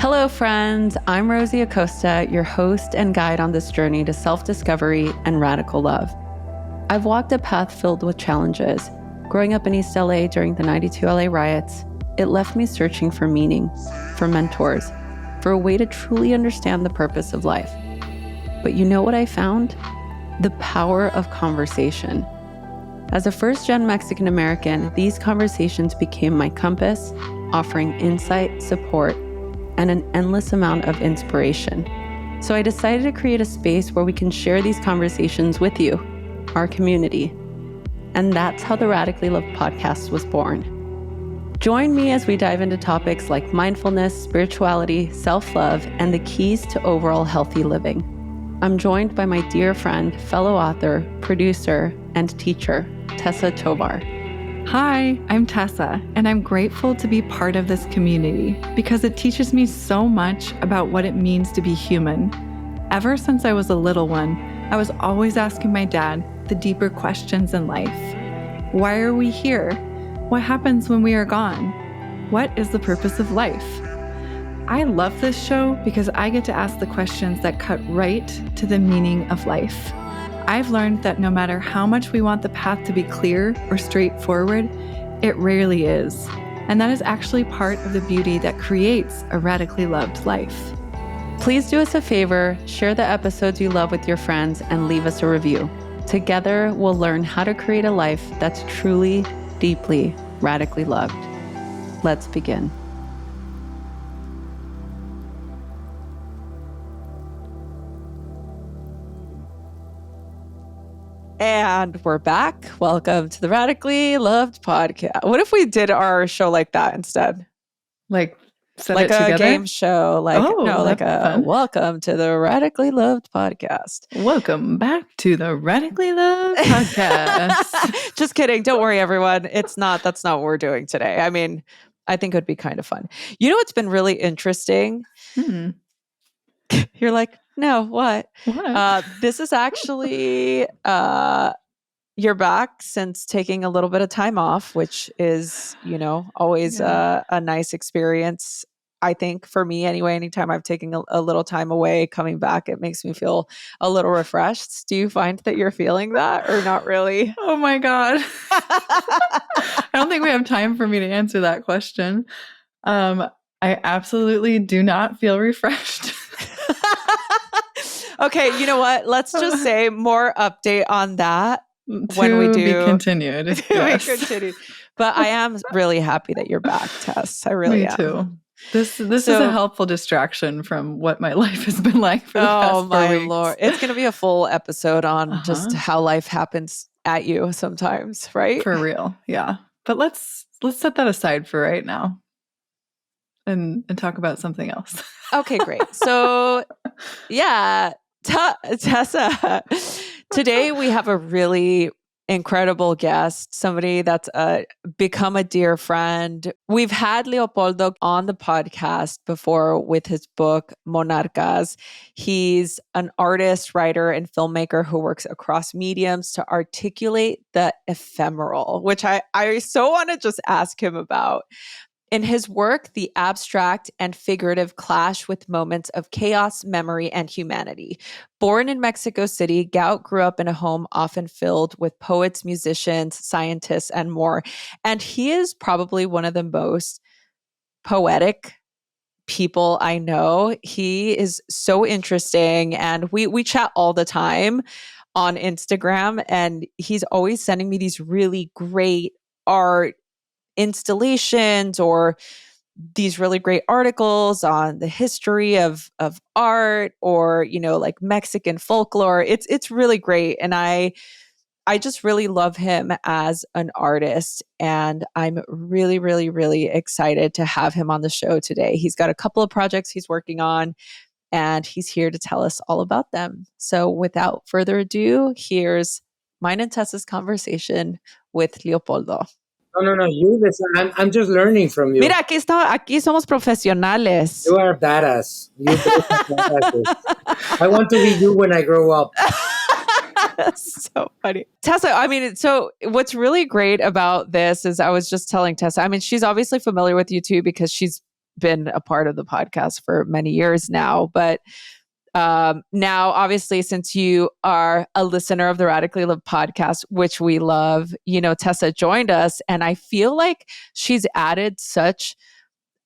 Hello, friends. I'm Rosie Acosta, your host and guide on this journey to self-discovery and radical love. I've walked a path filled with challenges. Growing up in East LA during the '92 LA riots, it left me searching for meaning, for mentors, for a way to truly understand the purpose of life. But you know what I found? The power of conversation. As a first-gen Mexican American, these conversations became my compass, offering insight, support, and an endless amount of inspiration. So I decided to create a space where we can share these conversations with you, our community. And that's how the Radically Loved podcast was born. Join me as we dive into topics like mindfulness, spirituality, self-love, and the keys to overall healthy living. I'm joined by my dear friend, fellow author, producer, and teacher, Tessa Tovar. Hi, I'm Tessa, and I'm grateful to be part of this community because it teaches me so much about what it means to be human. Ever since I was a little one, I was always asking my dad the deeper questions in life. Why are we here? What happens when we are gone? What is the purpose of life? I love this show because I get to ask the questions that cut right to the meaning of life. I've learned that no matter how much we want the path to be clear or straightforward, it rarely is. And that is actually part of the beauty that creates a radically loved life. Please do us a favor, share the episodes you love with your friends, and leave us a review. Together, we'll learn how to create a life that's truly, deeply, radically loved. Let's begin. And we're back. Welcome to the Radically Loved podcast. What if we did our show like that instead? Like set like it a together? Game show. Like a fun. welcome to the Radically Loved podcast. Welcome back to the Radically Loved podcast. Just kidding. Don't worry, everyone. That's not what we're doing today. I mean, I think it would be kind of fun. You know what's been really interesting? You're like, no, what? This is actually, you're back since taking a little bit of time off, which is, always a nice experience. I think for me anyway, anytime I've taken a little time away, coming back, it makes me feel a little refreshed. Do you find that you're feeling that or not really? Oh my God. I don't think we have time for me to answer that question. I absolutely do not feel refreshed. Okay, you know what? Let's just say more update on that when we do. Be continued. Yes. We continue. But I am really happy that you're back, Tess. I really am. Me too. This is a helpful distraction from what my life has been like for the past 4 weeks. Oh my Lord. It's going to be a full episode on just how life happens at you sometimes, right? For real. Yeah. But let's set that aside for right now and talk about something else. Okay, great. So yeah, Tessa, today we have a really incredible guest, somebody that's become a dear friend. We've had Leopoldo on the podcast before with his book, Monarcas. He's an artist, writer, and filmmaker who works across mediums to articulate the ephemeral, which I so want to just ask him about. In his work, the abstract and figurative clash with moments of chaos, memory, and humanity. Born in Mexico City, Gout grew up in a home often filled with poets, musicians, scientists, and more. And he is probably one of the most poetic people I know. He is so interesting, and we chat all the time on Instagram, and he's always sending me these really great art installations or these really great articles on the history of art or, like Mexican folklore. It's really great. And I just really love him as an artist. And I'm really, really, really excited to have him on the show today. He's got a couple of projects he's working on, and he's here to tell us all about them. So without further ado, here's mine and Tessa's conversation with Leopoldo. No. I'm just learning from you. Mira, aquí somos profesionales. You are badass. I want to be you when I grow up. That's so funny. Tessa, so what's really great about this is I was just telling Tessa, she's obviously familiar with you too because she's been a part of the podcast for many years now. But now, obviously, since you are a listener of the Radically Live podcast, which we love, Tessa joined us, and I feel like she's added such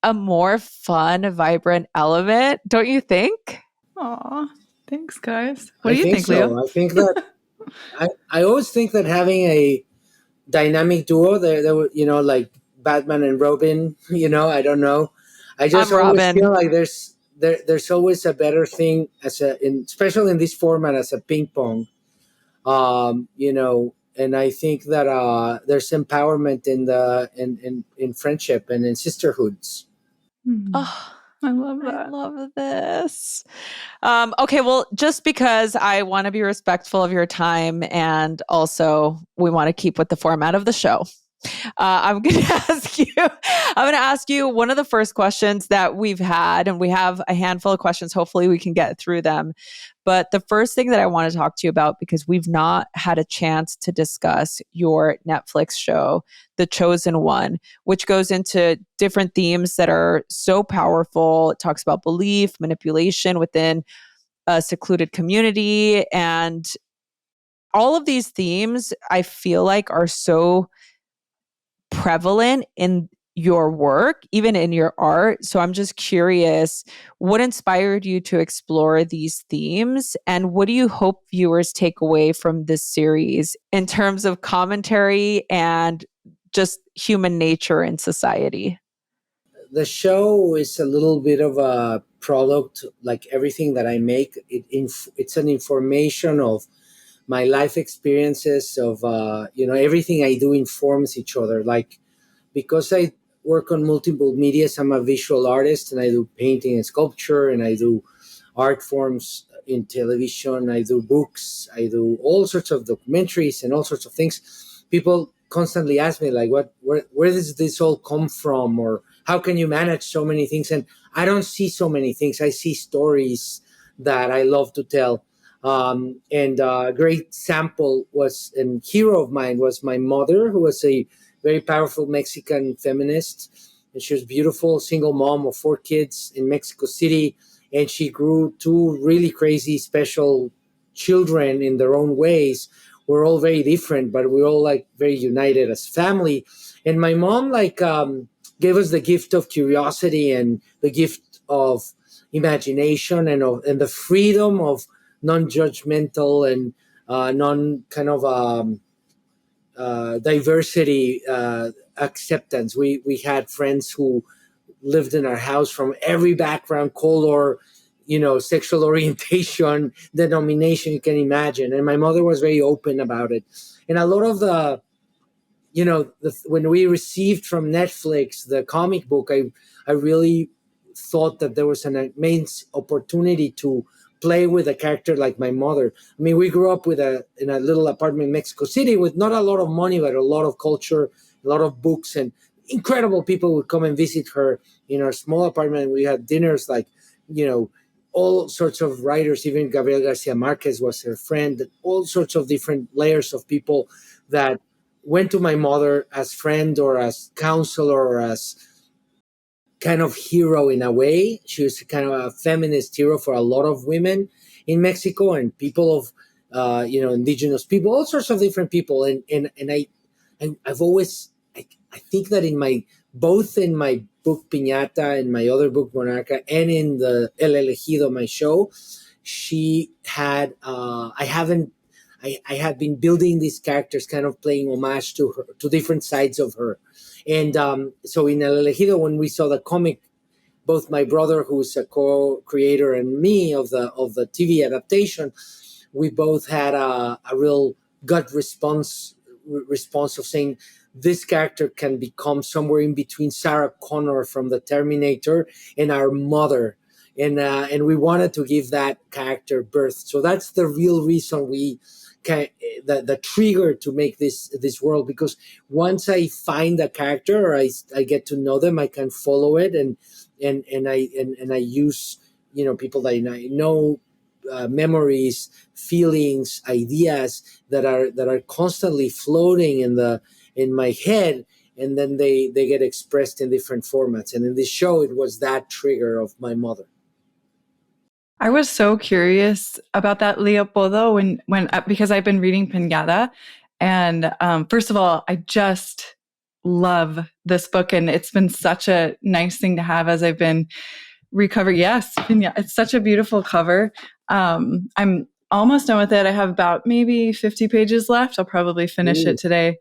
a more fun, vibrant element. Don't you think? Aw, thanks, guys. What do I you think, Leo? so. I think that I always think that having a dynamic duo, there were, like Batman and Robin, I don't know. I just I'm always Robin. feel like there's always a better thing especially in this format as a ping pong, and I think that there's empowerment in friendship and in sisterhoods. Oh, I love I that. love this. Okay, well, just because I want to be respectful of your time and also we want to keep with the format of the show, I'm going to ask you. I'm going to ask you one of the first questions that we've had, and we have a handful of questions. Hopefully, we can get through them. But the first thing that I want to talk to you about, because we've not had a chance to discuss your Netflix show, The Chosen One, which goes into different themes that are so powerful. It talks about belief, manipulation within a secluded community, and all of these themes I feel like are so prevalent in your work, even in your art. So I'm just curious, what inspired you to explore these themes? And what do you hope viewers take away from this series in terms of commentary and just human nature in society? The show is a little bit of a product, like everything that I make. It's an information of my life experiences of everything I do informs each other. Like, because I work on multiple medias, I'm a visual artist and I do painting and sculpture and I do art forms in television, I do books, I do all sorts of documentaries and all sorts of things. People constantly ask me like, where does this all come from, or how can you manage so many things? And I don't see so many things. I see stories that I love to tell. And a great sample was, and hero of mine was my mother, who was a very powerful Mexican feminist. And she was beautiful, single mom of 4 kids in Mexico City. And she grew 2 really crazy, special children in their own ways. We're all very different, but we're all like very united as family. And my mom gave us the gift of curiosity and the gift of imagination and the freedom of non-judgmental and non kind of diversity acceptance. We had friends who lived in our house from every background, color, sexual orientation, denomination you can imagine. And my mother was very open about it. And a lot of when we received from Netflix the comic book, I really thought that there was an immense opportunity to play with a character like my mother. I mean, we grew up in a little apartment in Mexico City with not a lot of money, but a lot of culture, a lot of books, and incredible people would come and visit her in our small apartment. We had dinners like, all sorts of writers, even Gabriel Garcia Marquez was her friend, all sorts of different layers of people that went to my mother as friend or as counselor or as kind of hero in a way. She was kind of a feminist hero for a lot of women in Mexico and people of, indigenous people, all sorts of different people. And I've always, I think that both in my book Piñata and my other book Monarca and in the El Elegido, my show, she had, I had been building these characters, kind of playing homage to her, to different sides of her. And so in El Elegido, when we saw the comic, both my brother, who's a co-creator, and me of the TV adaptation, we both had a real gut response of saying this character can become somewhere in between Sarah Connor from the Terminator and our mother. And we wanted to give that character birth. So that's the real reason the trigger to make this world, because once I find a character or I get to know them, I can follow it and I use people that I know, memories, feelings, ideas that are constantly floating in my head, and then they get expressed in different formats. And in this show, it was that trigger of my mother. I was so curious about that, Leopoldo, when because I've been reading Pinata, and first of all, I just love this book, and it's been such a nice thing to have as I've been recovering. Yes, it's such a beautiful cover. I'm almost done with it. I have about maybe 50 pages left. I'll probably finish it today.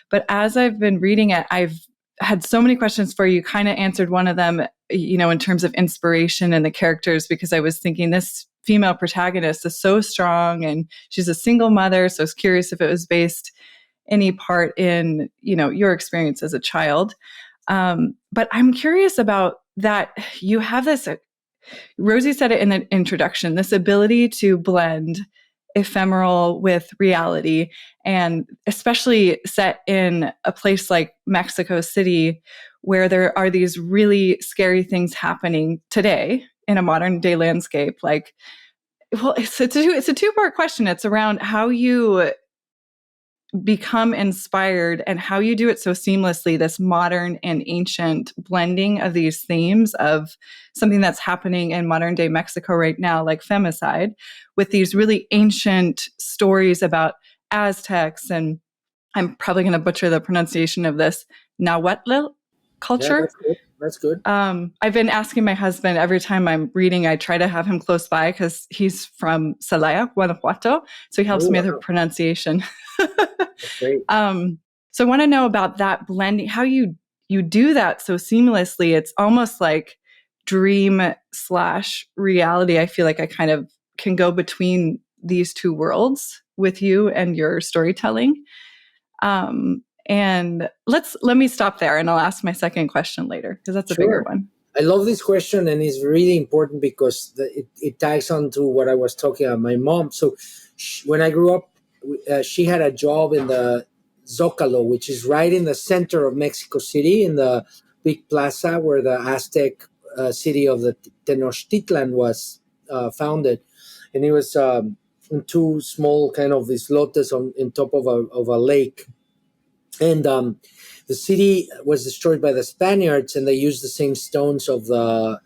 But as I've been reading it, I've had so many questions for you. Kind of answered one of them, in terms of inspiration and the characters, because I was thinking this female protagonist is so strong and she's a single mother. So I was curious if it was based any part in, your experience as a child. But I'm curious about that. You have this, Rosie said it in the introduction, this ability to blend ephemeral with reality, and especially set in a place like Mexico City, where there are these really scary things happening today in a modern day landscape. Like, well, it's a two-part question. It's around how you become inspired and how you do it so seamlessly, this modern and ancient blending of these themes of something that's happening in modern day Mexico right now, like femicide, with these really ancient stories about Aztecs, and I'm probably going to butcher the pronunciation of this, Nahuatl culture. Yeah, that's good. I've been asking my husband every time I'm reading, I try to have him close by because he's from Celaya, Guanajuato. So he helps me with the pronunciation. Great. So I want to know about that blending, how you do that so seamlessly. It's almost like dream/reality. I feel like I kind of can go between these two worlds with you and your storytelling. And let me stop there, and I'll ask my second question later, because that's a bigger one. I love this question, and it's really important because it ties on to what I was talking about. My mom. So when I grew up, she had a job in the Zócalo, which is right in the center of Mexico City, in the big plaza where the Aztec city of the Tenochtitlan was founded. And it was in two small kind of these lotes on top of a lake. And the city was destroyed by the Spaniards, and they used the same stones of the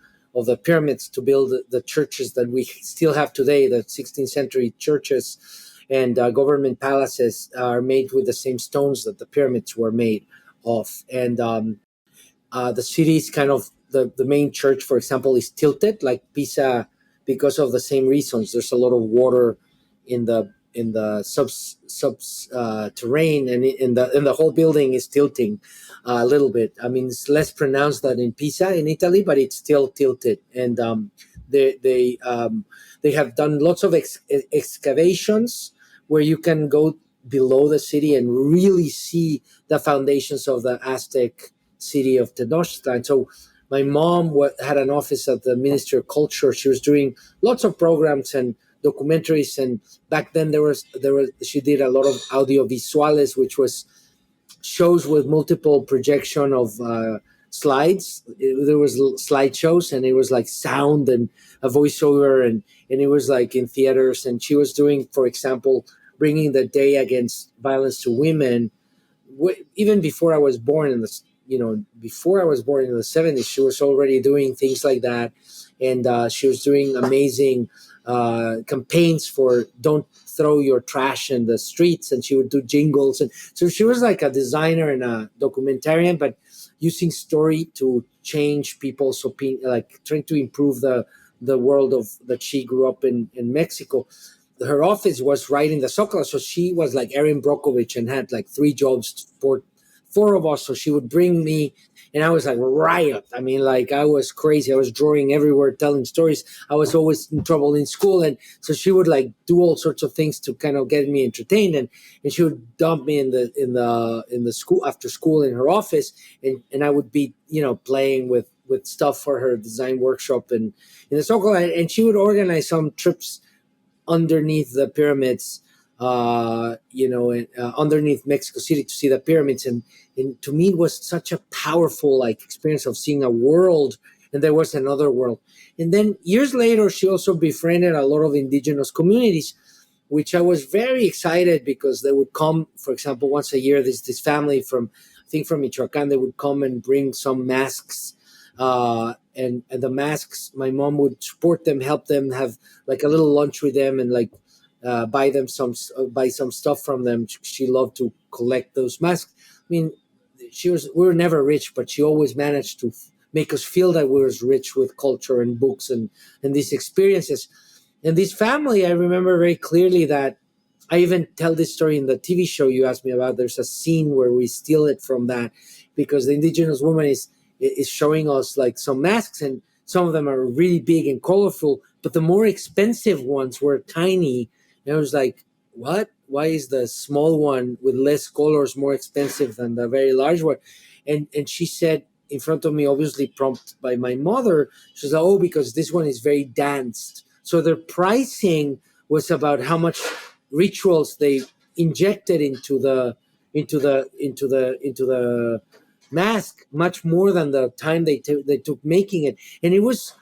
pyramids to build the churches that we still have today. The 16th century churches and government palaces are made with the same stones that the pyramids were made of. And the city is kind of the main church, for example, is tilted like Pisa because of the same reasons. There's a lot of water in the terrain, and in the whole building is tilting a little bit. I mean, it's less pronounced than in Pisa in Italy, but it's still tilted. And they have done lots of excavations where you can go below the city and really see the foundations of the Aztec city of Tenochtitlan. So my mom had an office at the Ministry of Culture. She was doing lots of programs and documentaries, and back then she did a lot of audiovisuales, which was shows with multiple projection of slides. There was slideshows, and it was like sound and a voiceover, and it was like in theaters. And she was doing, for example, bringing the day against violence to women. Even before I was born in the 70s, she was already doing things like that, and she was doing amazing campaigns for don't throw your trash in the streets, and she would do jingles. And so she was like a designer and a documentarian, but using story to change people's opinion, like trying to improve the world that she grew up in Mexico. Her office was right in the Zócalo, so she was like Erin Brockovich and had like 3 jobs for 4 of us. So she would bring me, and I was like riot. I mean, like I was crazy. I was drawing everywhere, telling stories. I was always in trouble in school, and so she would like do all sorts of things to kind of get me entertained, and she would dump me in the school after school in her office, and I would be playing with stuff for her design workshop and in the Zócalo, and she would organize some trips underneath the pyramids, underneath Mexico City to see the pyramids. And to me, it was such a powerful experience of seeing a world, and there was another world. And then years later, she also befriended a lot of indigenous communities, which I was very excited because they would come, for example, once a year. There's this family from, I think from Michoacan, they would come and bring some masks. And the masks, my mom would support them, help them, have like a little lunch with them, and like buy some stuff from them. She loved to collect those masks. I mean, we were never rich, but she always managed to make us feel that we were rich with culture and books and these experiences. And this family, I remember very clearly that I even tell this story in the TV show you asked me about. There's a scene where we steal it from that, because the indigenous woman is showing us like some masks, and some of them are really big and colorful, but the more expensive ones were tiny. And I was like, what? Why is the small one with less colors more expensive than the very large one? And she said in front of me, obviously prompted by my mother, she said, oh, because this one is very danced. So their pricing was about how much rituals they injected into the mask, much more than the time they took making it. And it was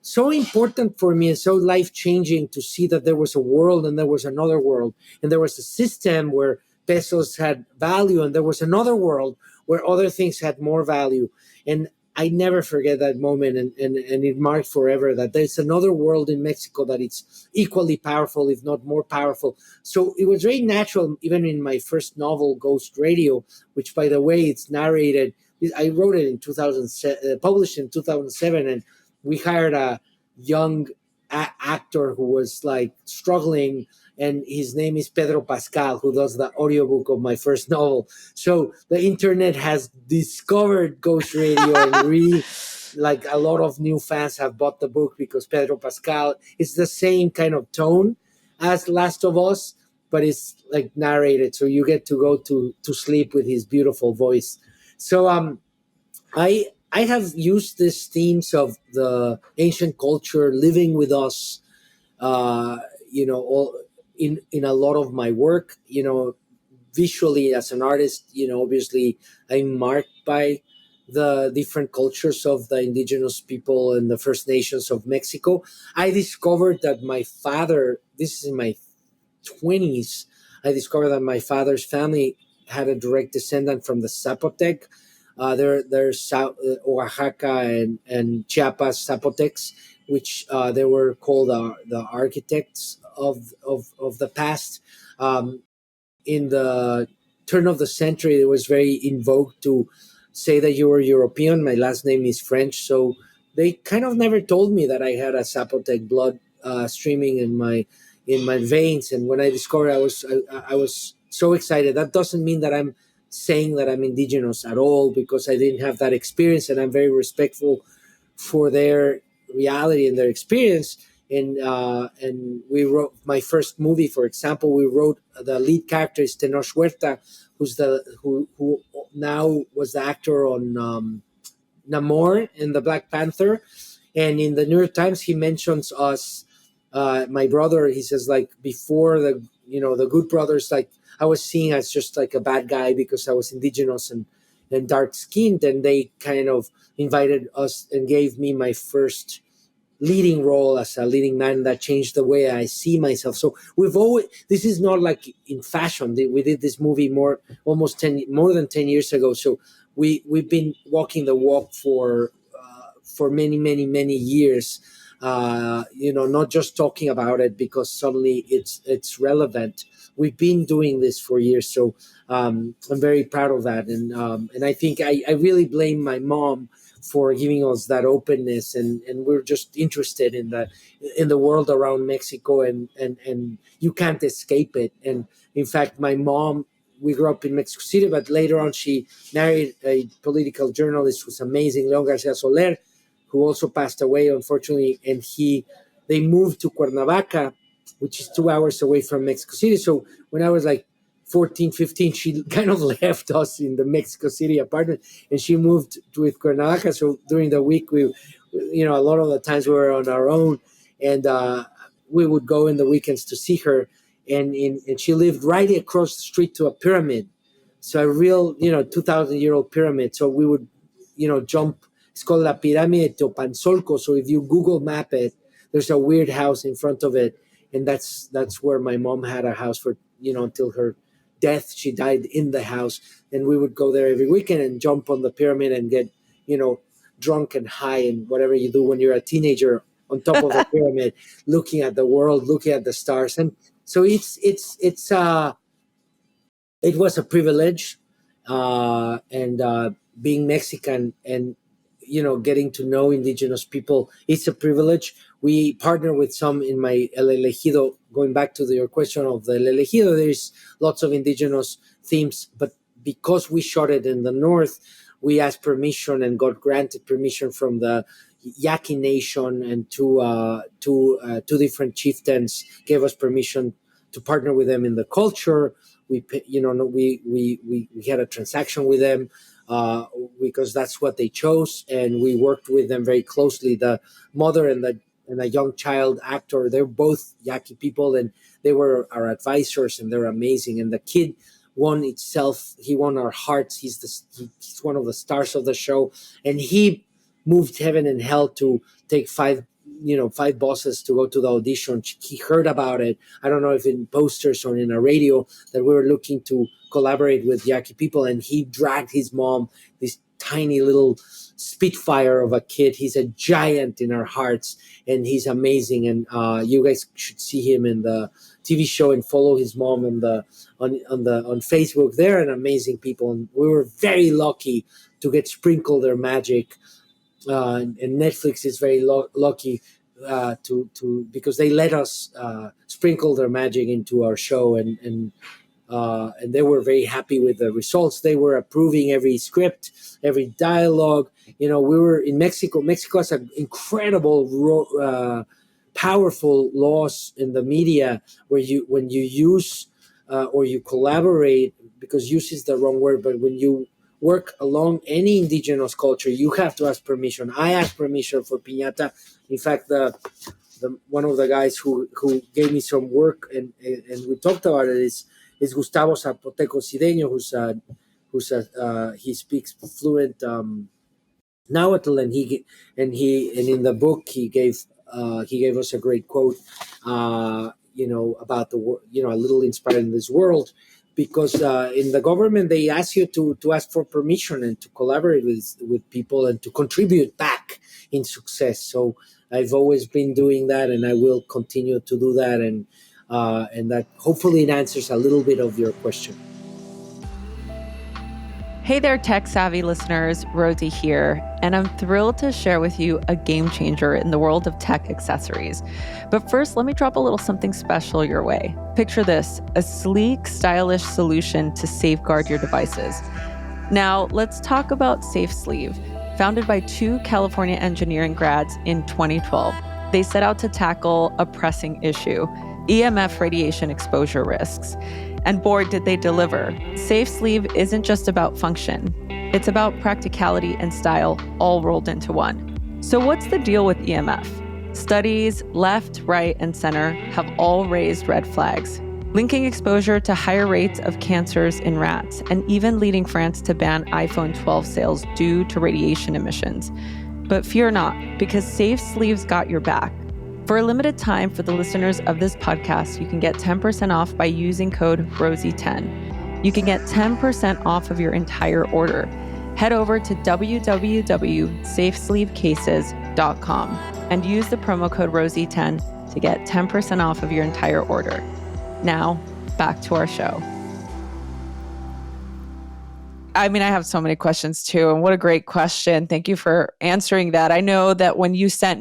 so important for me and so life-changing to see that there was a world and there was another world, and there was a system where pesos had value, and there was another world where other things had more value. And I never forget that moment, and it marked forever that there's another world in Mexico that it's equally powerful, if not more powerful. So it was very natural, even in my first novel, Ghost Radio, which, by the way, it's narrated. I wrote it in 2007, published in 2007, and we hired a young actor who was like struggling, and his name is Pedro Pascal, who does the audiobook of my first novel. So the internet has discovered Ghost Radio, and like a lot of new fans have bought the book because Pedro Pascal is the same kind of tone as Last of Us, but it's like narrated, so you get to go to sleep with his beautiful voice. So I have used these themes of the ancient culture living with us, all in a lot of my work. Visually as an artist, obviously I'm marked by the different cultures of the indigenous people and the First Nations of Mexico. I discovered that my father, this is in my 20s, I discovered that my father's family had a direct descendant from the Zapotec. There's Oaxaca and Chiapas Zapotecs, which they were called the architects of the past. In the turn of the century, it was very in vogue to say that you were European. My last name is French, so they kind of never told me that I had a Zapotec blood streaming in my veins. And when I discovered, I was so excited. That doesn't mean that I'm saying that I'm indigenous at all, because I didn't have that experience, and I'm very respectful for their reality and their experience. And we wrote my first movie, for example. We wrote the lead character is Tenoch Huerta, who now was the actor on Namor in the Black Panther. And in the New York Times, he mentions us, my brother. He says, like, before the Good Brothers, like, I was seen as just like a bad guy because I was indigenous and dark skinned, and they kind of invited us and gave me my first leading role as a leading man that changed the way I see myself. So this is not like in fashion. We did this movie more than 10 years ago. So we've been walking the walk for many, many, many years. Not just talking about it because suddenly it's relevant. We've been doing this for years, so I'm very proud of that, and I think I really blame my mom for giving us that openness, and we're just interested in the world around Mexico, and you can't escape it. And in fact, my mom, we grew up in Mexico City, but later on she married a political journalist who's amazing, Leon Garcia Soler, who also passed away, unfortunately, and they moved to Cuernavaca, which is 2 hours away from Mexico City. So when I was like 14, 15, she kind of left us in the Mexico City apartment, and she moved with Cuernavaca. So during the week, a lot of the times we were on our own, and we would go in the weekends to see her. And she lived right across the street to a pyramid. So a real, 2,000-year-old pyramid. So we would, jump. It's called La Pirámide de Teopanzolco. So if you Google map it, there's a weird house in front of it. And that's where my mom had a house for, until her death. She died in the house, and we would go there every weekend and jump on the pyramid and get, drunk and high and whatever you do when you're a teenager on top of the pyramid, looking at the world, looking at the stars. And so it was a privilege, and being Mexican and getting to know indigenous people, it's a privilege. We partner with some in my El Elegido. Going back to your question of the El Elegido, there's lots of indigenous themes, but because we shot it in the north, we asked permission and got granted permission from the Yaqui Nation, and two different chieftains gave us permission to partner with them in the culture. We had a transaction with them, because that's what they chose, and we worked with them very closely. The mother and a young child actor, they're both Yaqui people, and they were our advisors, and they're amazing. And the kid he won our hearts. He's one of the stars of the show, and he moved heaven and hell to take five buses to go to the audition. He heard about it. I don't know if in posters or in a radio, that we were looking to collaborate with Yaqui people, and he dragged his mom, this tiny little spitfire of a kid. He's a giant in our hearts, and he's amazing. And you guys should see him in the TV show and follow his mom on Facebook. They're an amazing people, and we were very lucky to get sprinkled their magic. And Netflix is very lucky because they let us sprinkle their magic into our show, and they were very happy with the results. They were approving every script, every dialogue. We were in Mexico. Mexico has an incredible, powerful laws in the media where when you use or you collaborate, because use is the wrong word, but when you work along any indigenous culture, you have to ask permission. I asked permission for Piñata. In fact, the one of the guys who gave me some work and we talked about it is Gustavo Zapotec Cideño, he speaks fluent Nahuatl, and in the book he gave us a great quote, about a little inspired in this world, because in the government they ask you to ask for permission and to collaborate with people and to contribute back in success. So I've always been doing that, and I will continue to do that, and that hopefully it answers a little bit of your question. Hey there, tech savvy listeners, Rosie here, and I'm thrilled to share with you a game changer in the world of tech accessories. But first, let me drop a little something special your way. Picture this, a sleek, stylish solution to safeguard your devices. Now, let's talk about Safe Sleeve. Founded by two California engineering grads in 2012, they set out to tackle a pressing issue, EMF radiation exposure risks. And boy, did they deliver. Safe Sleeve isn't just about function. It's about practicality and style all rolled into one. So what's the deal with EMF? Studies left, right, and center have all raised red flags, linking exposure to higher rates of cancers in rats, and even leading France to ban iPhone 12 sales due to radiation emissions. But fear not, because Safe Sleeve's got your back. For a limited time, for the listeners of this podcast, you can get 10% off by using code ROSIE10. You can get 10% off of your entire order. Head over to www.safesleevecases.com and use the promo code ROSIE10 to get 10% off of your entire order. Now, back to our show. I mean, I have so many questions too, and what a great question. Thank you for answering that. I know that when you did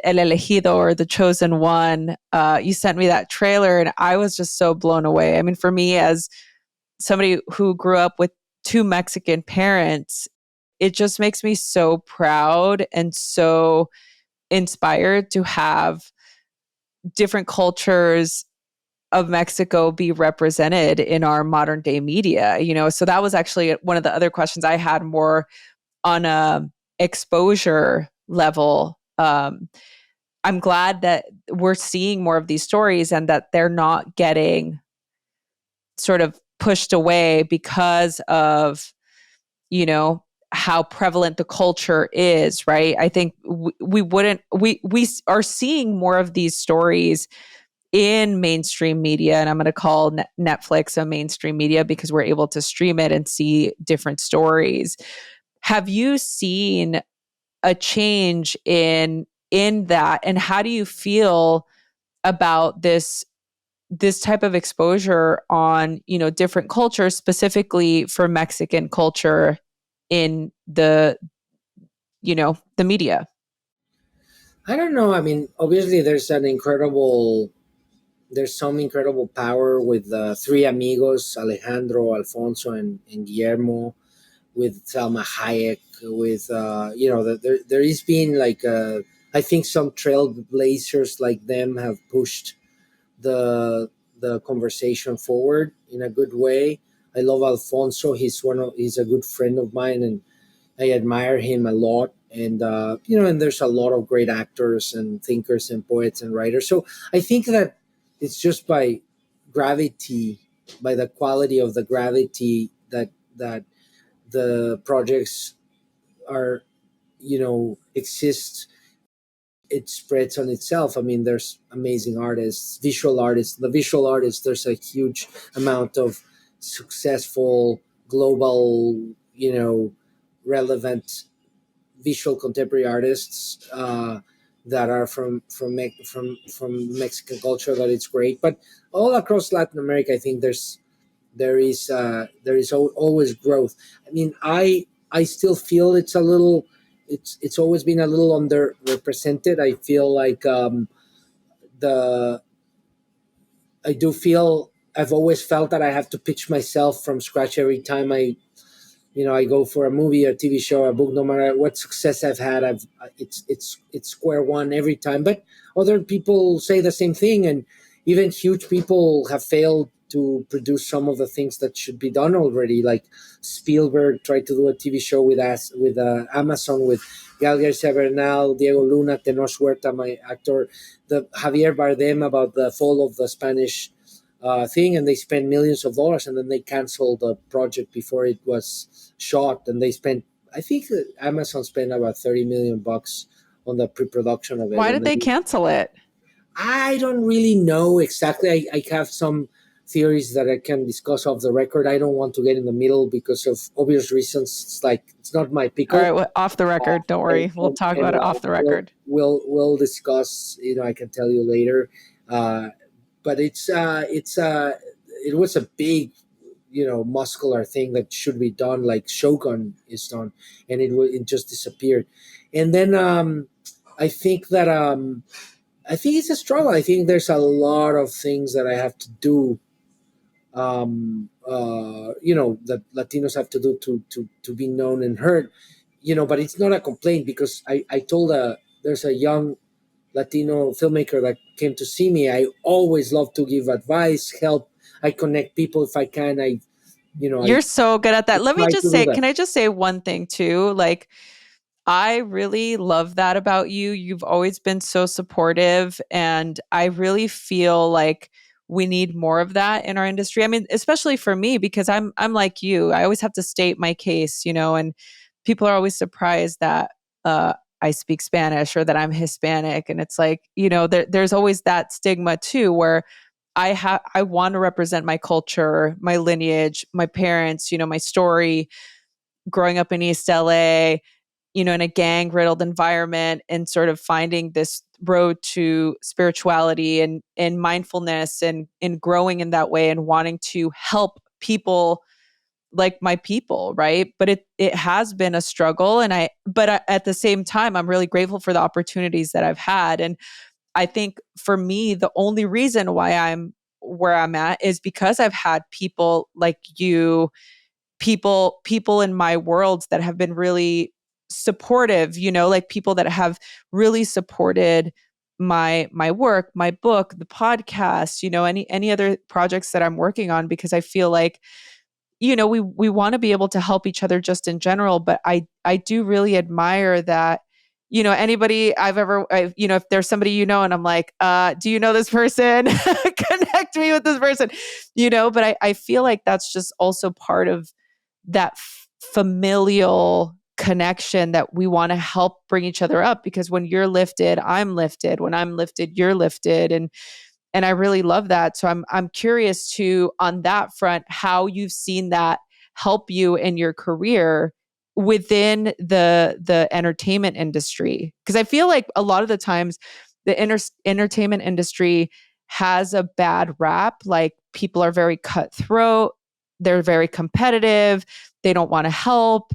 El Elegido, or The Chosen One, you sent me that trailer and I was just so blown away. I mean, for me, as somebody who grew up with two Mexican parents, it just makes me so proud and so inspired to have different cultures of Mexico be represented in our modern day media. So that was actually one of the other questions I had, more on a exposure level. I'm glad that we're seeing more of these stories and that they're not getting sort of pushed away because of, how prevalent the culture is, right? I think we are seeing more of these stories in mainstream media, and I'm going to call Netflix a mainstream media because we're able to stream it and see different stories. Have you seen a change in that, and how do you feel about this type of exposure on, different cultures, specifically for Mexican culture in the media? I don't know. I mean, obviously, there's some incredible power with the three amigos, Alejandro, Alfonso, and Guillermo, with Selma Hayek, with there has been like I think some trailblazers like them have pushed the conversation forward in a good way. I love Alfonso. He's a good friend of mine, and I admire him a lot. And and there's a lot of great actors and thinkers and poets and writers. So I think that it's just by gravity, by the quality of the gravity that the projects are, exist. It spreads on itself. I mean, there's amazing artists, visual artists. The visual artists, there's a huge amount of successful, global, relevant visual contemporary artists that are from Mexican culture. That it's great, but all across Latin America, I think there is always growth. I mean, I still feel it's always been a little underrepresented. I feel like the I do feel I've always felt that I have to pitch myself from scratch every time I go for a movie, a TV show, a book. No matter what success I've had, it's square one every time. But other people say the same thing, and even huge people have failed to produce some of the things that should be done already. Like Spielberg tried to do a TV show with Amazon with Gal Garcia Bernal, Diego Luna, Tenor Huerta, my actor, the Javier Bardem about the fall of the Spanish thing, and they spent millions of dollars, and then they canceled the project before it was shot, and I think Amazon spent about $30 million on the pre-production of it. Why did they cancel it? I don't really know exactly. I have some theories that I can discuss off the record. I don't want to get in the middle because of obvious reasons. It's not my pickle. All right, well, off the record. Don't worry, we'll talk about it off the record. We'll discuss. I can tell you later. But it was a big, muscular thing that should be done, like Shogun is done, and it just disappeared. And then I think that I think it's a struggle. I think there's a lot of things that I have to do. That Latinos have to do to be known and heard. But it's not a complaint because I told there's a young Latino filmmaker that came to see me. I always love to give advice, help. I connect people if I can. You're so good at that. Let me just say, can I just say one thing too? Like, I really love that about you. You've always been so supportive, and I really feel like we need more of that in our industry. I mean, especially for me, because I'm like you. I always have to state my case, and people are always surprised that I speak Spanish or that I'm Hispanic, and it's like, there's always that stigma too, where I want to represent my culture, my lineage, my parents, my story, growing up in East LA, in a gang riddled environment, and sort of finding this road to spirituality and mindfulness and growing in that way and wanting to help people like my people, right? But it has been a struggle, but at the same time, I'm really grateful for the opportunities that I've had. And I think for me, the only reason why I'm where I'm at is because I've had people like you, people in my world that have been really supportive, like people that have really supported my work, my book, the podcast, any other projects that I'm working on, because I feel like, we want to be able to help each other just in general. But I do really admire that, anybody if there's somebody, and I'm like, do you know this person? Connect me with this person, but I feel like that's just also part of that familial connection that we want to help bring each other up, because when you're lifted, I'm lifted. When I'm lifted, you're lifted. And And I really love that. So I'm curious to, on that front, how you've seen that help you in your career within the entertainment industry. Because I feel like a lot of the times the entertainment industry has a bad rap. Like people are very cutthroat, they're very competitive, they don't want to help,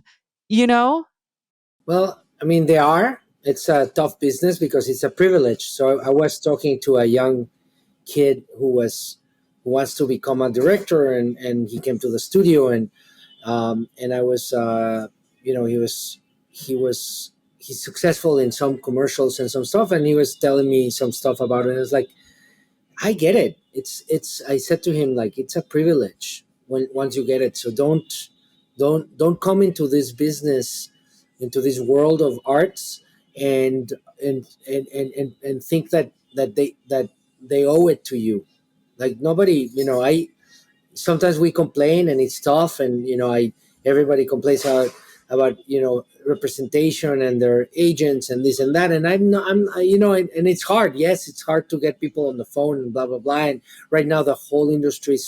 you know? Well, I mean, they are. It's a tough business because it's a privilege. So I was talking to a young kid who wants to become a director, and he came to the studio, and I was he was he's successful in some commercials and some stuff, and he was telling me some stuff about it. And I was like, I get it. It's I said to him, like, it's a privilege when once you get it. So don't come into this business, into this world of arts, and and think that they owe it to you. Like, nobody, I sometimes we complain and it's tough, and I everybody complains about representation and their agents and this and that, and I'm not I'm and it's hard. Yes, it's hard to get people on the phone and blah blah blah, and right now the whole industry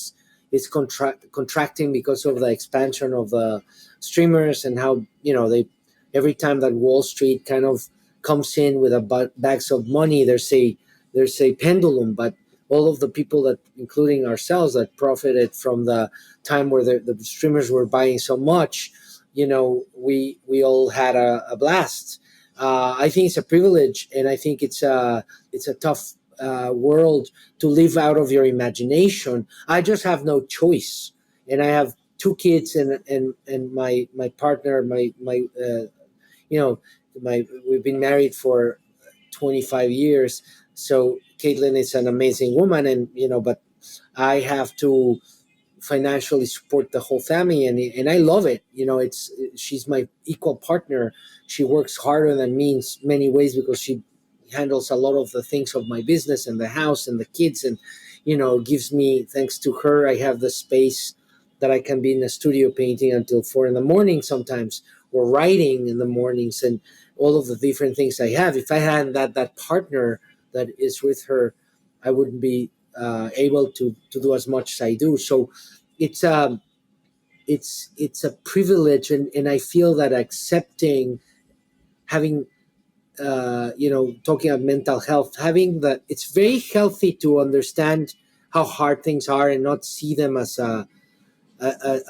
is contracting because of the expansion of the streamers, and how they, every time that Wall Street kind of comes in with bags of money, there's a pendulum. But all of the people that, including ourselves, that profited from the time where the streamers were buying so much, we all had a blast. I think it's a privilege, and I think it's a tough world to live out of your imagination. I just have no choice, and I have two kids, and my partner, my you know we've been married for 25 years. So Caitlin is an amazing woman, and but I have to financially support the whole family, and I love it. It's she's my equal partner. She works harder than me in many ways because she handles a lot of the things of my business and the house and the kids, and gives me, thanks to her, I have the space that I can be in the studio painting until 4 in the morning sometimes, or writing in the mornings, and all of the different things I have. If I had that partner that is with her, I wouldn't be able to do as much as I do. So it's it's a privilege, and I feel that accepting, having talking about mental health, having that, it's very healthy to understand how hard things are and not see them as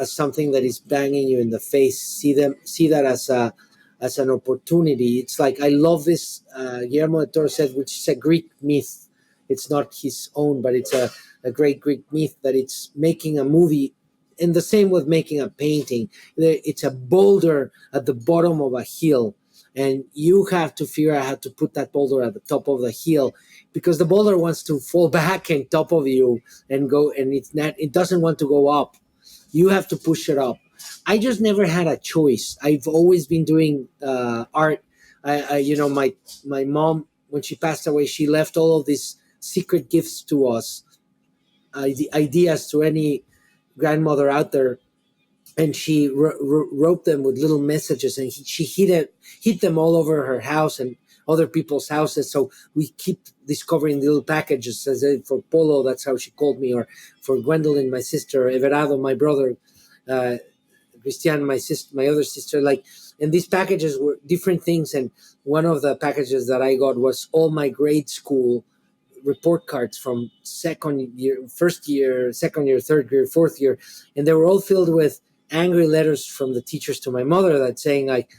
something that is banging you in the face. See that as an opportunity. It's like, I love this, Guillermo del Toro said, which is a Greek myth. It's not his own, but it's a great Greek myth, that it's making a movie, and the same with making a painting. It's a boulder at the bottom of a hill, and you have to figure out how to put that boulder at the top of the hill, because the boulder wants to fall back on top of you and go, and it doesn't want to go up. You have to push it up. I just never had a choice. I've always been doing art. My mom, when she passed away, she left all of these secret gifts to us, the ideas to any grandmother out there, and she wrote them with little messages, and she hid them all over her house and other people's houses. So we keep discovering little packages. As for Polo, that's how she called me, or for Gwendolyn, my sister, Everardo, my brother, Christian, my sister, my other sister. Like, and these packages were different things. And one of the packages that I got was all my grade school report cards from second year, first year, second year, third year, fourth year, and they were all filled with angry letters from the teachers to my mother, that saying, like,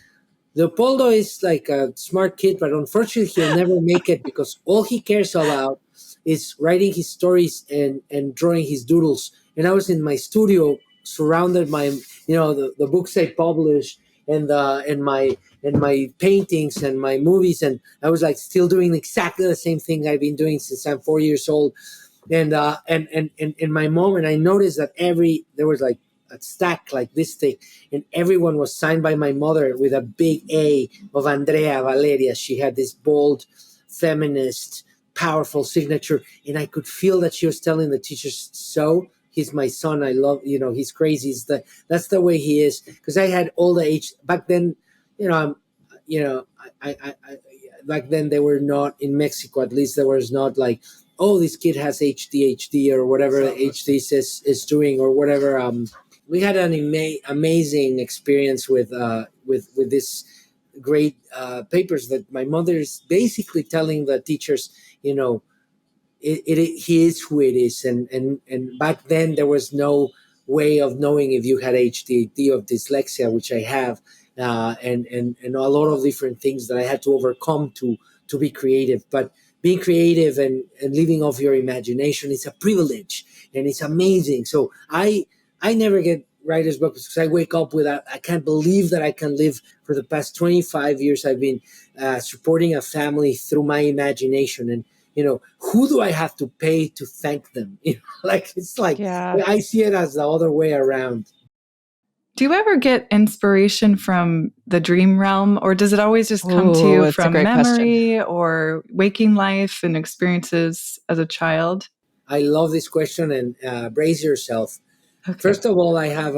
Leopoldo is like a smart kid, but unfortunately he'll never make it, because all he cares about is writing his stories and drawing his doodles. And I was in my studio, surrounded by the books I published, and my paintings and my movies, and I was like still doing exactly the same thing I've been doing since I'm 4 years old. And my mom, and I noticed that there was like a stack like this thick, and everyone was signed by my mother with a big A of Andrea Valeria. She had this bold, feminist, powerful signature, and I could feel that she was telling the teachers, so he's my son. I love, he's crazy. That's the way he is. Because I had all the age back then, I back then they were not in Mexico. At least there was not like oh, this kid has ADHD or whatever HD is doing or whatever. We had an amazing experience with this great papers that my mother is basically telling the teachers, you know, he is who it is, and back then there was no way of knowing if you had ADHD or dyslexia, which I have, and a lot of different things that I had to overcome to be creative. But being creative and living off your imagination is a privilege, and it's amazing. So I never get writer's block because I wake up with I can't believe that I can live. For the past 25 years I've been supporting a family through my imagination, and you know, who do I have to pay to thank them? You know, like it's like Yeah. I see it as the other way around. Do you ever get inspiration from the dream realm, or does it always just come to Ooh, you it's a from great question. memory or waking life and experiences as a child? I love this question, and brace yourself. Okay. First of all, I have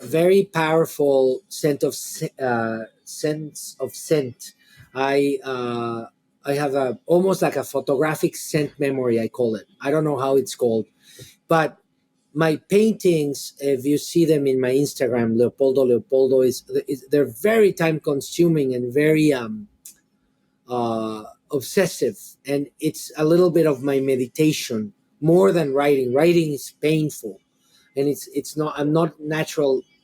very powerful sense of scent. I have a almost like a photographic scent memory. I call it. I don't know how it's called, but my paintings, if you see them in my Instagram, Leopoldo is they're very time consuming and very obsessive, and it's a little bit of my meditation more than writing. Writing is painful, and it's not. I'm not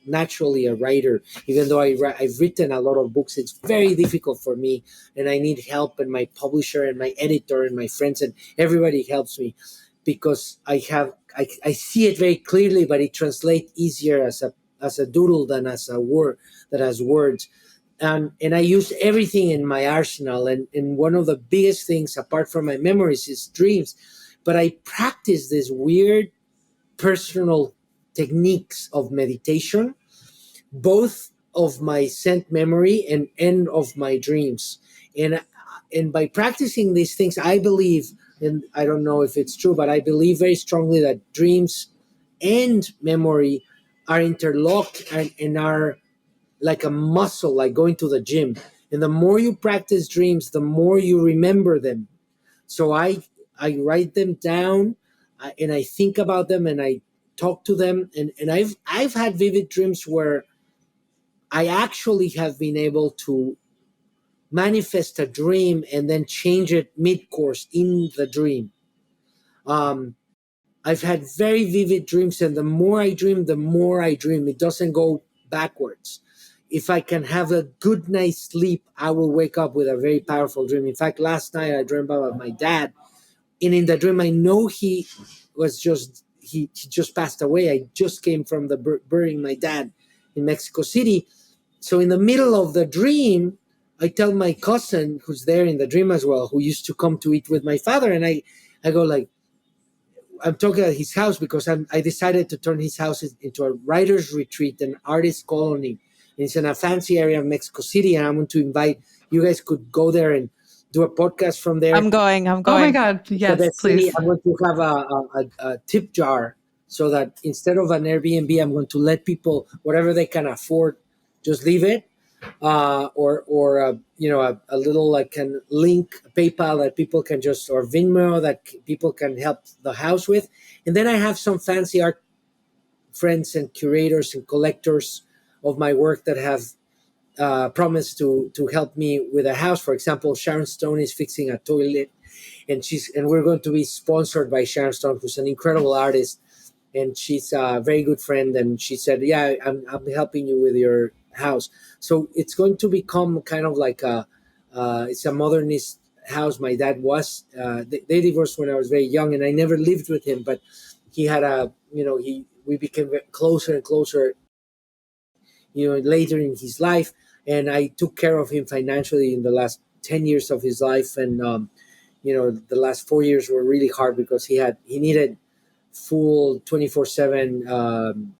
naturally a writer, even though I've written a lot of books. It's very difficult for me, and I need help, and my publisher and my editor and my friends and everybody helps me because I see it very clearly, but it translates easier as a doodle than as a word that has words. And I use everything in my arsenal. And one of the biggest things, apart from my memories, is dreams. But I practice this weird personal techniques of meditation, both of my scent memory and of my dreams. And by practicing these things, I believe, and I don't know if it's true, but I believe very strongly that dreams and memory are interlocked and are like a muscle, like going to the gym. And the more you practice dreams, the more you remember them. So I write them down, and I think about them, and I talk to them, and I've had vivid dreams where I actually have been able to manifest a dream and then change it mid course in the dream. Um, I've had very vivid dreams, and the more I dream, the more I dream. It doesn't go backwards. If I can have a good night's sleep, I will wake up with a very powerful dream. In fact, last night I dreamed about my dad, and in the dream, I know he just passed away. I just came from the burying my dad in Mexico City. So in the middle of the dream, I tell my cousin who's there in the dream as well, who used to come to eat with my father, and I go like, I'm talking at his house because I decided to turn his house into a writer's retreat, an artist colony. And it's in a fancy area of Mexico City, and I'm going to invite you guys could go there and do a podcast from there. I'm going. Oh my God. Yes, please. I'm going to have a tip jar so that instead of an Airbnb, I'm going to let people, whatever they can afford, just leave it. Or a little like a link PayPal that people can just, or Venmo that people can help the house with. And then I have some fancy art friends and curators and collectors of my work that have promised to help me with a house. For example, Sharon Stone is fixing a toilet, and we're going to be sponsored by Sharon Stone, who's an incredible artist, and she's a very good friend. And she said, "Yeah, I'm helping you with your house." So it's going to become kind of like it's a modernist house. My dad was they divorced when I was very young, and I never lived with him, but he had we became closer and closer, later in his life, and I took care of him financially in the last 10 years of his life. And the last 4 years were really hard because he needed full 24/7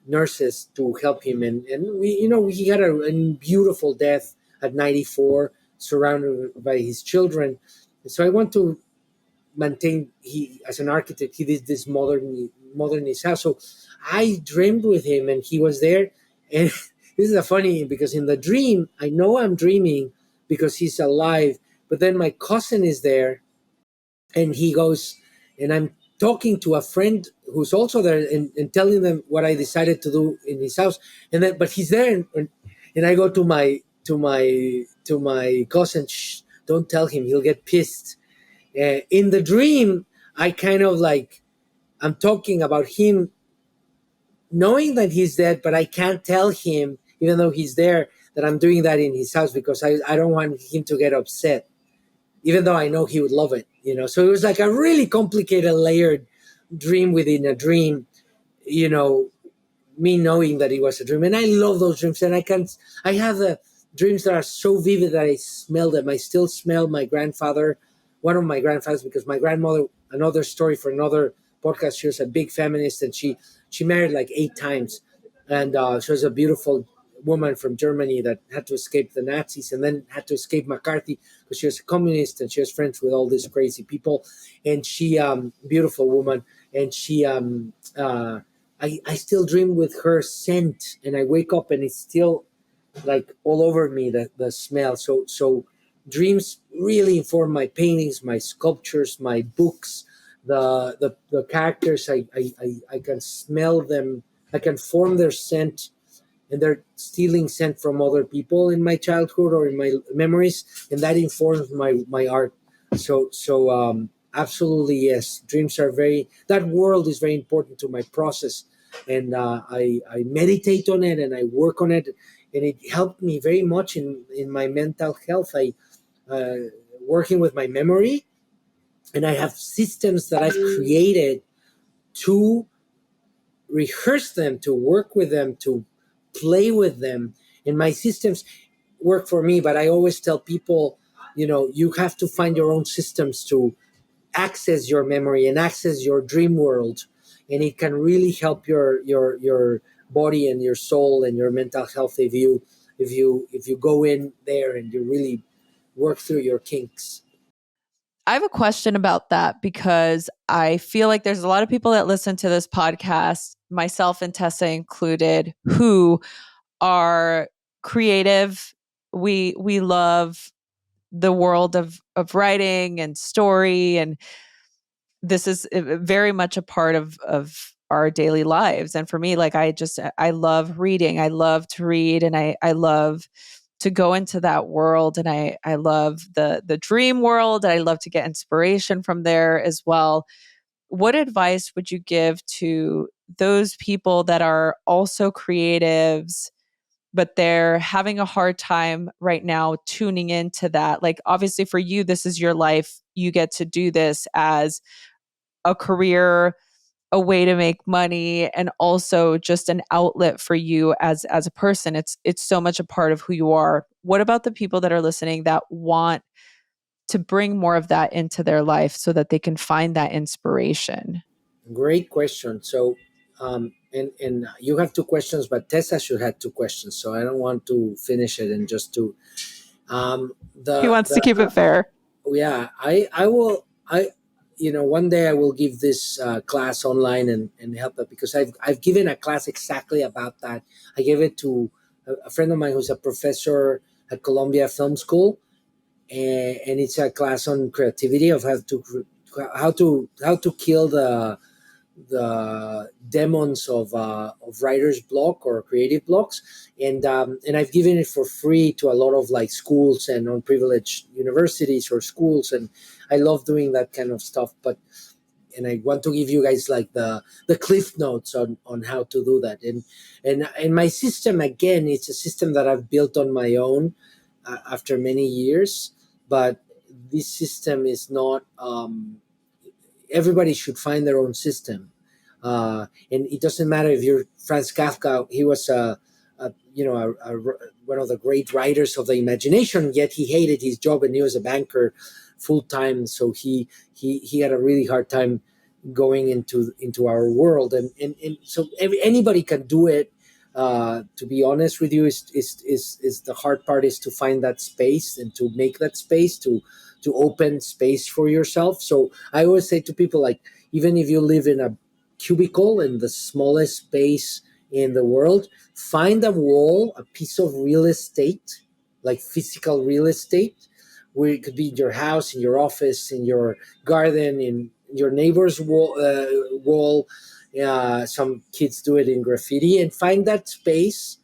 nurses to help him, and he had a beautiful death at 94, surrounded by his children. So I want to maintain, he as an architect, he did this modernist house. So I dreamed with him, and he was there. And this is a funny, because in the dream I know I'm dreaming because he's alive, But then my cousin is there, and he goes, and I'm talking to a friend who's also there, and telling them what I decided to do in his house. And then, but he's there, and I go to my cousin. Shh, don't tell him; he'll get pissed. In the dream, I kind of like, I'm talking about him, knowing that he's dead, but I can't tell him, even though he's there, that I'm doing that in his house, because I don't want him to get upset, even though I know he would love it. So it was like a really complicated, layered dream within a dream, you know, me knowing that it was a dream. And I love those dreams. And I have the dreams that are so vivid that I smell them. I still smell my grandfather, one of my grandfathers, because my grandmother, another story for another podcast, she was a big feminist, and she married like 8 times. And she was a beautiful woman from Germany that had to escape the Nazis and then had to escape McCarthy, because she was a communist and she was friends with all these crazy people. And she, beautiful woman, and she, I still dream with her scent, and I wake up and it's still like all over me, the smell. So dreams really inform my paintings, my sculptures, my books, the characters. I can smell them. I can form their scent, and they're stealing scent from other people in my childhood or in my memories, and that informs my art. So absolutely, yes, dreams are that world is very important to my process, and I meditate on it and I work on it, and it helped me very much in my mental health. I working with my memory, and I have systems that I've created to rehearse them, to work with them, to play with them. And my systems work for me, but I always tell people, you have to find your own systems to access your memory and access your dream world. And it can really help your body and your soul and your mental health if you go in there and you really work through your kinks. I have a question about that, because I feel like there's a lot of people that listen to this podcast, myself and Tessa included, who are creative. We love the world of writing and story, and this is very much a part of our daily lives. And for me, like, I love reading. I love to read, and I love to go into that world, and I love the dream world, and I love to get inspiration from there as well. What advice would you give to those people that are also creatives, but they're having a hard time right now tuning into that? Like, obviously for you, this is your life. You get to do this as a career, a way to make money, and also just an outlet for you as a person. It's so much a part of who you are. What about the people that are listening that want to bring more of that into their life so that they can find that inspiration? Great question. So, and you have 2 questions, but Tessa should have 2 questions. So I don't want to finish it and just do. He wants to The keep it fair. Yeah, I will. One day I will give this class online and help it, because I've given a class exactly about that. I gave it to a friend of mine who's a professor at Columbia Film School, and it's a class on creativity, of how to kill the demons of writer's block or creative blocks. And I've given it for free to a lot of like schools and unprivileged universities or schools, and I love doing that kind of stuff. And I want to give you guys like the cliff notes on how to do that. And my system, again, it's a system that I've built on my own after many years, but this system is not. Everybody should find their own system, and it doesn't matter if you're Franz Kafka. He was one of the great writers of the imagination, yet he hated his job and he was a banker full time. So he had a really hard time going into our world, and so anybody can do it. To be honest with you, is the hard part is to find that space and to make that space to open space for yourself. So I always say to people, like, even if you live in a cubicle in the smallest space in the world, find a wall, a piece of real estate, like physical real estate, where it could be in your house, in your office, in your garden, in your neighbor's wall. Some kids do it in graffiti, and find that space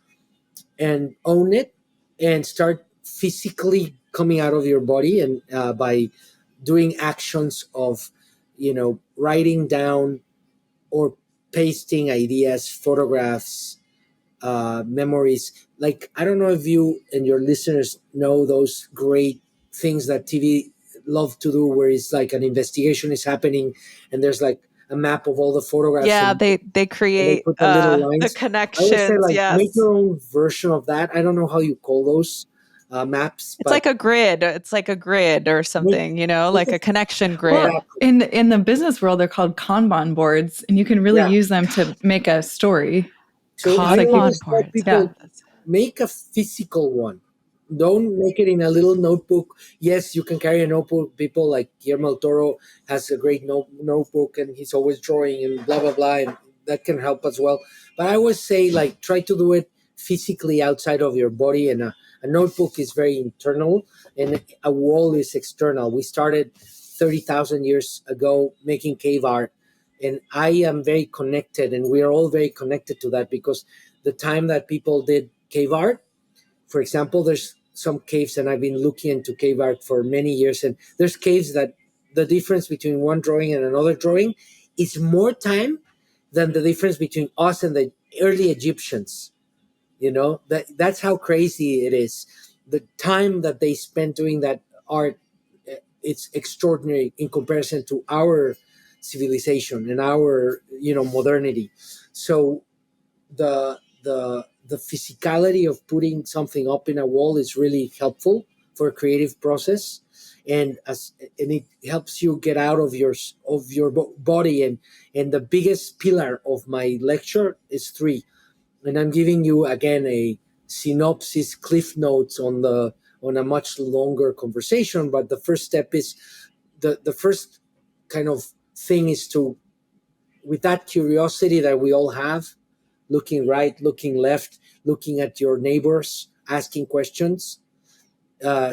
and own it, and start physically coming out of your body, and by doing actions of, writing down or pasting ideas, photographs, memories. Like, I don't know if you and your listeners know those great things that TV love to do, where it's like an investigation is happening, and there's like a map of all the photographs, Yeah, and they they create put the little the lines. I would say, connections. like, make Yes. your own version of that. I don't know how you call those maps, It's but like a grid. It's like a grid or make, something, make like it a connection Well, grid. exactly. in the business world, they're called Kanban boards, and you can really Yeah. use them to make a story. So It's I like Kanban always tell boards. yeah. people, That's- make a physical one. Don't make it in a little notebook. Yes, you can carry a notebook. People like Guillermo del Toro has a great notebook, and he's always drawing and blah blah blah, and that can help as well. But I always say, like, try to do it physically outside of your body, and a notebook is very internal, and a wall is external. We started 30,000 years ago making cave art, and I am very connected, and we are all very connected to that, because the time that people did cave art, for example, there's some caves, and I've been looking into cave art for many years, and there's caves that the difference between one drawing and another drawing is more time than the difference between us and the early Egyptians. That's how crazy it is. The time that they spent doing that art, it's extraordinary in comparison to our civilization and our modernity. So the physicality of putting something up in a wall is really helpful for a creative process, and it helps you get out of your body, and the biggest pillar of my lecture is three, and I'm giving you again a synopsis, cliff notes on a much longer conversation. But the first step is, the first kind of thing is to, with that curiosity that we all have, looking right, looking left, looking at your neighbors, asking questions.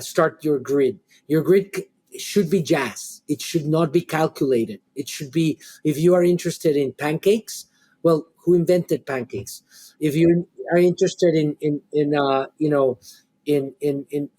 Start your grid. Your grid should be jazz. It should not be calculated. It should be, if you are interested in pancakes, well, who invented pancakes? If you are interested in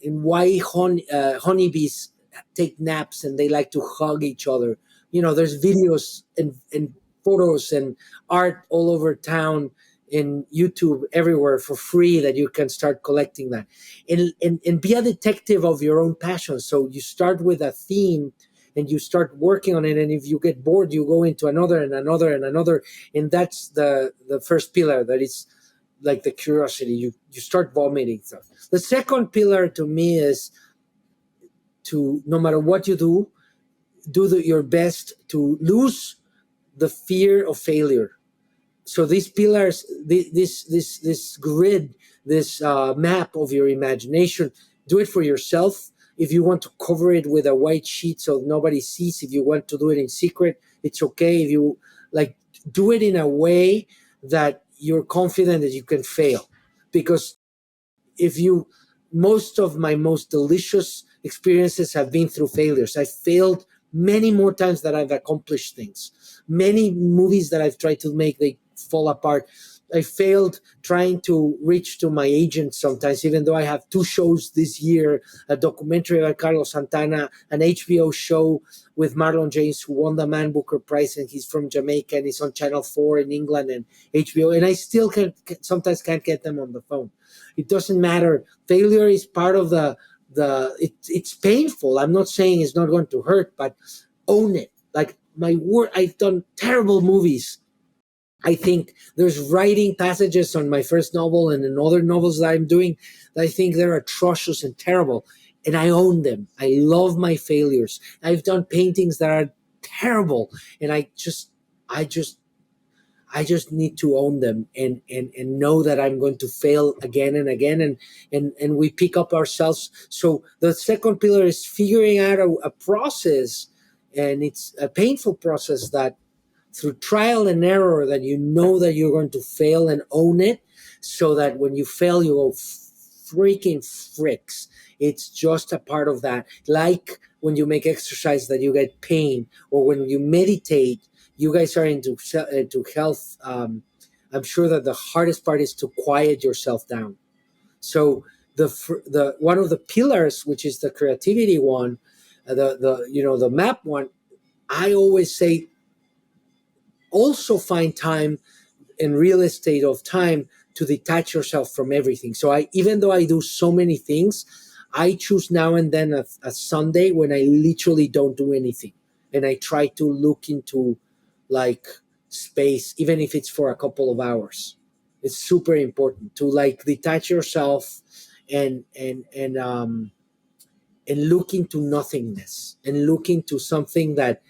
why honeybees take naps and they like to hug each other. There's videos and photos and art all over town, in YouTube, everywhere, for free, that you can start collecting that, and be a detective of your own passion. So you start with a theme, and you start working on it, and if you get bored, you go into another and another and another, and that's the first pillar. That is like the curiosity. You start vomiting stuff. The second pillar to me is to, no matter what you do your best to lose the fear of failure. So these pillars, this grid, this map of your imagination, do it for yourself. If you want to cover it with a white sheet so nobody sees, if you want to do it in secret, it's okay. If you like, do it in a way that you're confident that you can fail. Because if you most of my most delicious experiences have been through failures. I failed many more times than I've accomplished things. Many movies that I've tried to make, they fall apart. I failed trying to reach to my agent sometimes, even though I have two shows this year, a documentary about Carlos Santana, an HBO show with Marlon James, who won the Man Booker Prize, and he's from Jamaica, and he's on Channel 4 in England, and HBO, and I still sometimes can't get them on the phone. It doesn't matter. Failure is part of it's painful. I'm not saying it's not going to hurt, but own it. Like, my word, I've done terrible movies. I think there's writing passages on my first novel and in other novels that I'm doing that I think they're atrocious and terrible. And I own them. I love my failures. I've done paintings that are terrible. And I just need to own them, and know that I'm going to fail again and again, and we pick up ourselves. So the second pillar is figuring out a process, and it's a painful process, that through trial and error, that you know that you're going to fail, and own it, so that when you fail, you go, freaking fricks. It's just a part of that. Like when you make exercise that you get pain, or when you meditate, you guys are into health. I'm sure that the hardest part is to quiet yourself down. So the one of the pillars, which is the creativity one, the map one, I always say also find time in real estate of time to detach yourself from everything. So even though I do so many things, I choose now and then a Sunday when I literally don't do anything, and I try to look into like space, even if it's for a couple of hours. It's super important to like detach yourself and and look into nothingness and look into something that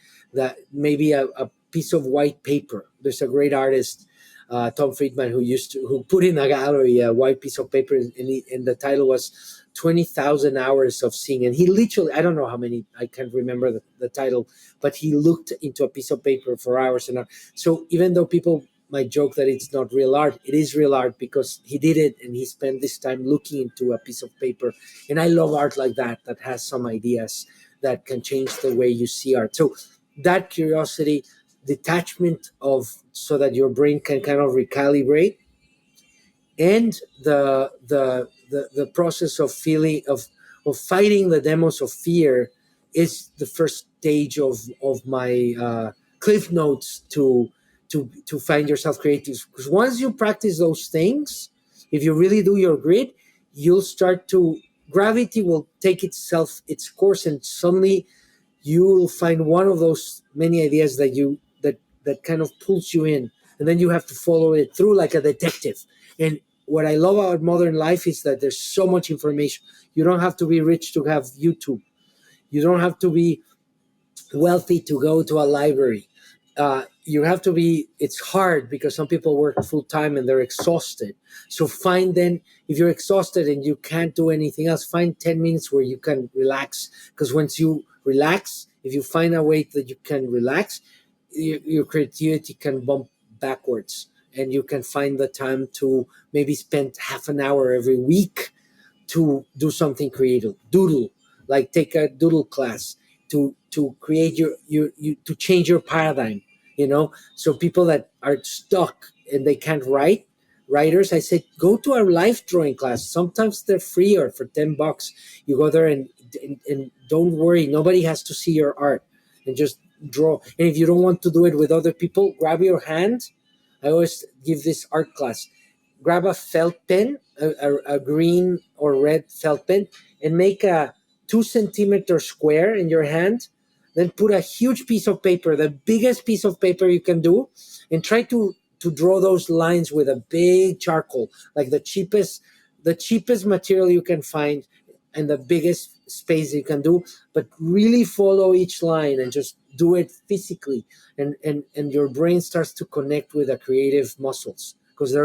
maybe a piece of white paper. There's a great artist, Tom Friedman, who put in a gallery a white piece of paper, and the title was 20,000 hours of seeing. And he literally, I don't know how many, I can't remember the title, but he looked into a piece of paper for hours and hours. So even though people might joke that it's not real art, it is real art because he did it and he spent this time looking into a piece of paper. And I love art like that has some ideas that can change the way you see art. So that curiosity, detachment of, so that your brain can kind of recalibrate, and the process of feeling of fighting the demos of fear is the first stage of my cliff notes to find yourself creative. Because once you practice those things, if you really do your grid, you'll start to, gravity will take its course, and suddenly you will find one of those many ideas that kind of pulls you in, and then you have to follow it through like a detective. And what I love about modern life is that there's so much information. You don't have to be rich to have YouTube. You don't have to be wealthy to go to a library. You have to be, it's hard because some people work full time and they're exhausted. So find then, if you're exhausted and you can't do anything else, find 10 minutes where you can relax. Because once you relax, if you find a way that you can relax, your creativity can bump backwards, and you can find the time to maybe spend half an hour every week to do something creative. Doodle, like take a doodle class to create you to change your paradigm. So people that are stuck and they can't write, writers, I say go to our life drawing class. Sometimes they're free, or for $10 you go there, and don't worry, nobody has to see your art, and just draw. And if you don't want to do it with other people, grab your hand. I always give this art class. Grab a felt pen, a green or red felt pen, and make a 2 centimeter square in your hand. Then put a huge piece of paper, the biggest piece of paper you can do, and try to draw those lines with a big charcoal, like the cheapest material you can find, and the biggest space you can do. But really follow each line and just do it physically, and your brain starts to connect with the creative muscles. Because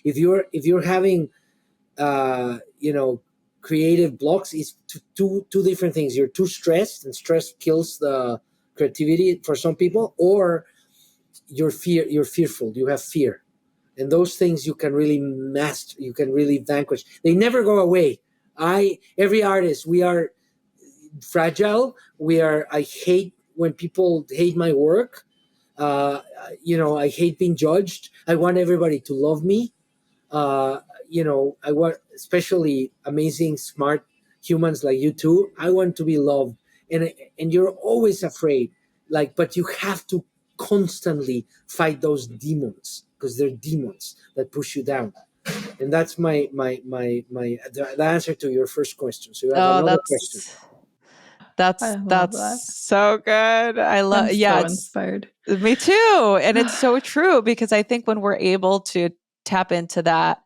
if you're having creative blocks, is two different things. You're too stressed, and stress kills the creativity for some people, or you're fearful, you have fear. And those things you can really master, you can really vanquish. They never go away. Every artist, we are fragile. I hate when people hate my work. I hate being judged. I want everybody to love me. uh, I want, especially amazing, smart humans like you too. I want to be loved, and you're always afraid, like, but you have to constantly fight those demons, because they're demons that push you down. And that's the answer to your first question. So you have Oh, another question. that's I love that's that. so good. I love, I'm yeah, so it's inspired. me too. And it's so true, because I think when we're able to tap into that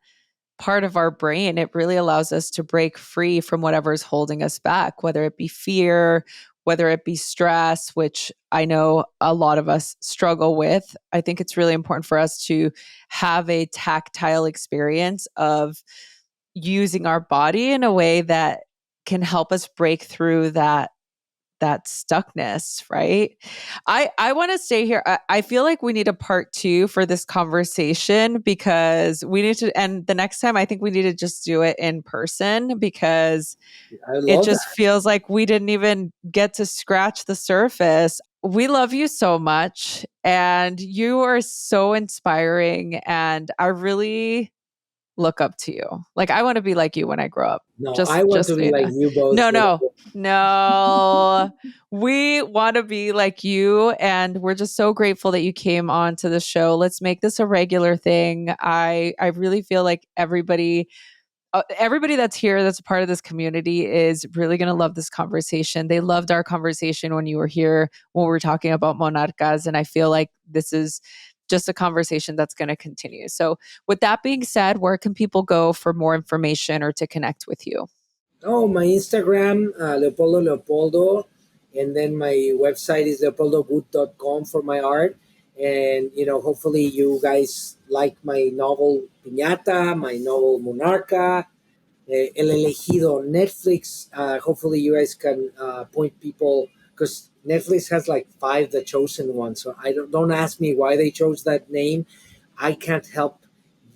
part of our brain, it really allows us to break free from whatever's holding us back, whether it be fear, whether it be stress, which I know a lot of us struggle with. I think it's really important for us to have a tactile experience of using our body in a way that can help us break through that stuckness, right? I want to stay here. I feel like we need a part 2 for this conversation because we need to, and the next time I think we need to just do it in person because I it love just that. feels like we didn't even get to scratch the surface. We love you so much and you are so inspiring and I really look up to you. Like I want to be like you when I grow up. No, I want Just to so be you like know. you both. No, But no, no. We want to be like you, and we're just so grateful that you came on to the show. Let's make this a regular thing. I really feel like everybody that's here that's a part of this community is really going to love this conversation. They loved our conversation when you were here when we were talking about monarcas, and I feel like this is just a conversation that's going to continue. So with that being said, where can people go for more information or to connect with you? oh, my Instagram, Leopoldo, and then my website is leopoldogout.com for my art. And hopefully you guys like my novel Piñata, my novel Monarca, El Elegido on Netflix. Hopefully, you guys can point people because Netflix has like 5 the chosen ones. So I don't ask me why they chose that name. I can't help.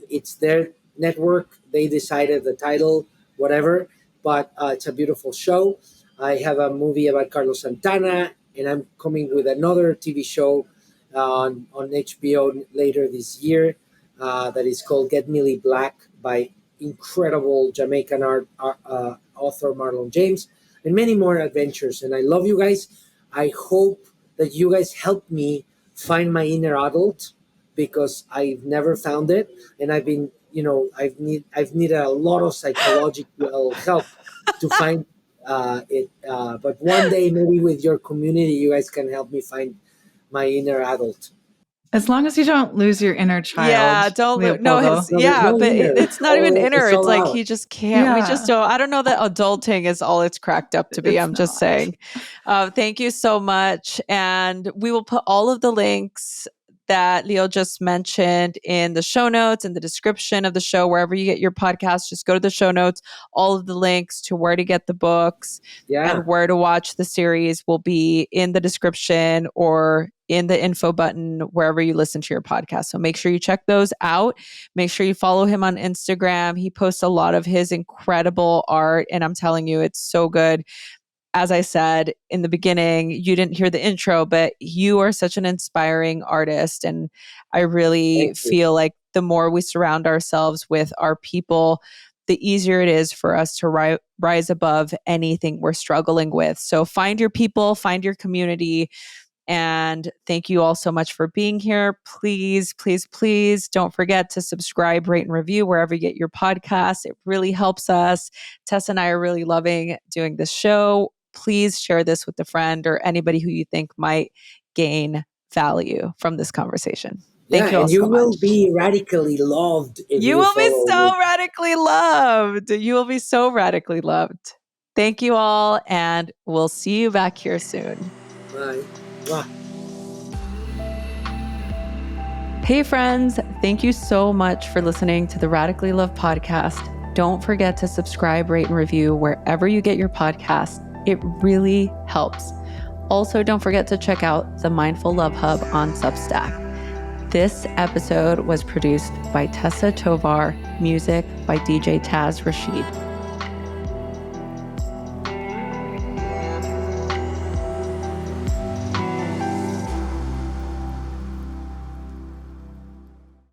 It's their network. They decided the title, whatever. But it's a beautiful show. I have a movie about Carlos Santana, and I'm coming with another TV show on HBO later this year that is called Get Millie Black by incredible Jamaican author Marlon James, and many more adventures. And I love you guys. I hope that you guys help me find my inner adult because I've never found it, and I've been, I've needed a lot of psychological help to find it. But one day, maybe with your community, you guys can help me find my inner adult. As long as you don't lose your inner Yeah, child, don't no Leopoldo. his No, yeah, no but inner. it's not even inner. It's It's all like out. he just can't. We just Yeah, don't. I don't know that adulting is all it's cracked up to be. it's I'm just not. saying. Thank you so much, and we will put all of the links that Leo just mentioned in the show notes in the description of the show wherever you get your podcast. Just go to the show notes. All of the links to where to get the books Yeah. and where to watch the series will be in the description or in the info button wherever you listen to your podcast. So make sure you check those out. Make sure you follow him on Instagram. He posts a lot of his incredible art, and I'm telling you, it's so good. As I said in the beginning, you didn't hear the intro, but you are such an inspiring artist. And I really Thank you. feel like the more we surround ourselves with our people, the easier it is for us to rise above anything we're struggling with. So find your people, find your community. And thank you all so much for being here. Please, please, please don't forget to subscribe, rate, and review wherever you get your podcasts. It really helps us. Tessa and I are really loving doing this show. Please share this with a friend or anybody who you think might gain value from this conversation. Yeah, Thank you all and you so will much. be radically loved if You you will be follow so me. radically loved. You will be so radically loved. Thank you all, and we'll see you back here soon. Bye. Mwah. Hey, friends, thank you so much for listening to the Radically Love podcast. Don't forget to subscribe, rate, and review wherever you get your podcast. It really helps. Also, don't forget to check out the Mindful Love Hub on Substack. This episode was produced by Tessa Tovar, music by DJ Taz Rashid.